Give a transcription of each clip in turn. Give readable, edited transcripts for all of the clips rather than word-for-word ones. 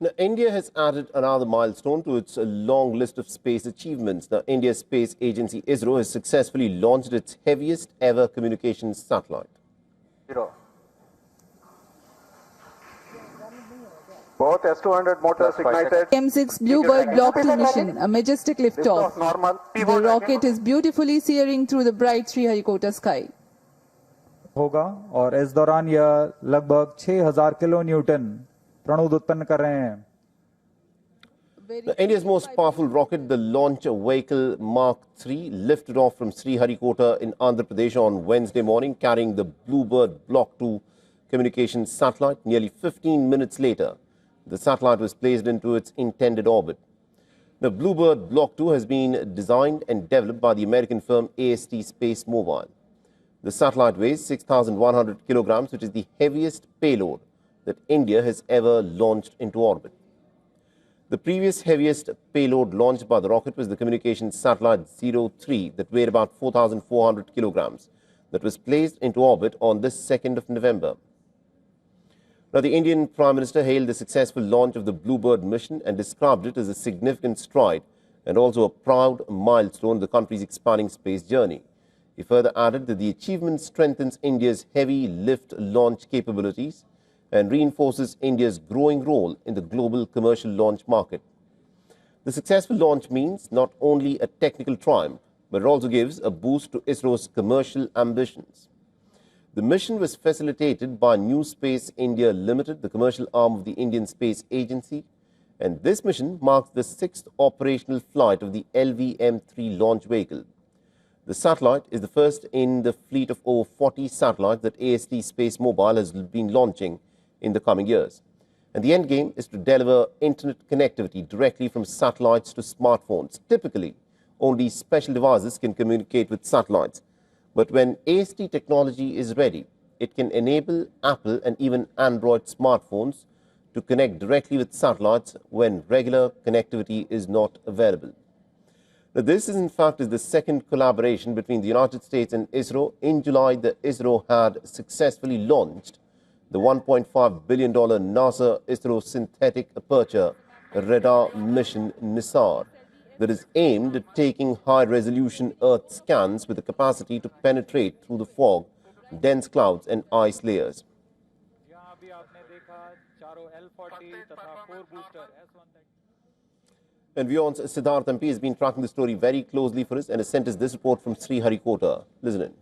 Now, India has added another milestone to its long list of space achievements. Now, India's space agency ISRO has successfully launched its heaviest ever communications satellite. Both S-200 motors ignited. M6 BlueBird Block-2 mission, a majestic liftoff. The rocket is beautifully searing through the bright Sriharikota sky. होगा और इस दौरान यह लगभग 6000 kilo Newton प्रणुद उत्पन्न कर रहे हैं. India's most powerful rocket, the launch vehicle Mark III, lifted off from Sriharikota in Andhra Pradesh on Wednesday morning, carrying the BlueBird Block-2 communications satellite. Nearly 15 minutes later, the satellite was placed into its intended orbit. The BlueBird Block-2 has been designed and developed by the American firm AST SpaceMobile. The satellite weighs 6,100 kilograms, which is the heaviest payload that India has ever launched into orbit. The previous heaviest payload launched by the rocket was the communications satellite 03 that weighed about 4,400 kilograms, that was placed into orbit on the 2nd of November. Now, the Indian Prime Minister hailed the successful launch of the BlueBird mission and described it as a significant stride and also a proud milestone in the country's expanding space journey. He further added that the achievement strengthens India's heavy lift launch capabilities and reinforces India's growing role in the global commercial launch market. The successful launch means not only a technical triumph, but it also gives a boost to ISRO's commercial ambitions. The mission was facilitated by New Space India Limited, the commercial arm of the Indian Space Agency, and this mission marks the 6th operational flight of the LVM-3 launch vehicle. The satellite is the first in the fleet of over 40 satellites that AST SpaceMobile has been launching in the coming years. And the end game is to deliver internet connectivity directly from satellites to smartphones. Typically, only special devices can communicate with satellites. But when AST technology is ready, it can enable Apple and even Android smartphones to connect directly with satellites when regular connectivity is not available. Now, this is in fact the second collaboration between the United States and ISRO. In July, the ISRO had successfully launched the $1.5 billion NASA ISRO synthetic aperture radar mission NISAR that is aimed at taking high-resolution Earth scans with the capacity to penetrate through the fog, dense clouds and ice layers. And WION's Siddharth MP has been tracking the story very closely for us and has sent us this report from Sriharikota. Listen in.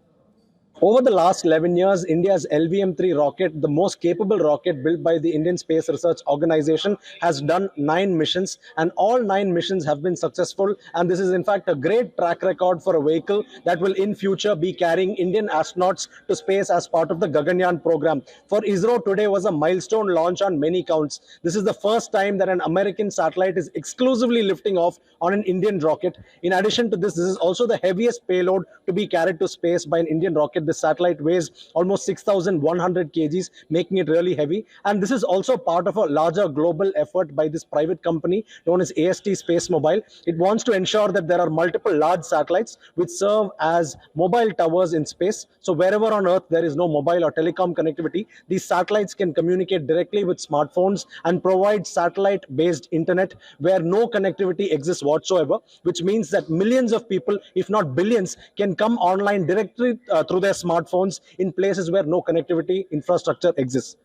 Over the last 11 years, India's LVM-3 rocket, the most capable rocket built by the Indian Space Research Organization, has done 9 missions, and all 9 missions have been successful. And this is in fact a great track record for a vehicle that will in future be carrying Indian astronauts to space as part of the Gaganyaan program. For ISRO, today was a milestone launch on many counts. This is the first time that an American satellite is exclusively lifting off on an Indian rocket. In addition to this is also the heaviest payload to be carried to space by an Indian rocket. The satellite weighs almost 6,100 kgs, making it really heavy. And this is also part of a larger global effort by this private company known as AST SpaceMobile. It wants to ensure that there are multiple large satellites which serve as mobile towers in space. So wherever on Earth there is no mobile or telecom connectivity, these satellites can communicate directly with smartphones and provide satellite-based internet where no connectivity exists whatsoever, which means that millions of people, if not billions, can come online directly through their smartphones in places where no connectivity infrastructure exists.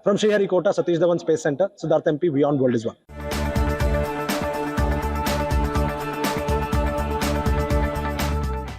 From Sriharikota, Satish Dhawan Space Center, Siddharth MP, WION World is One.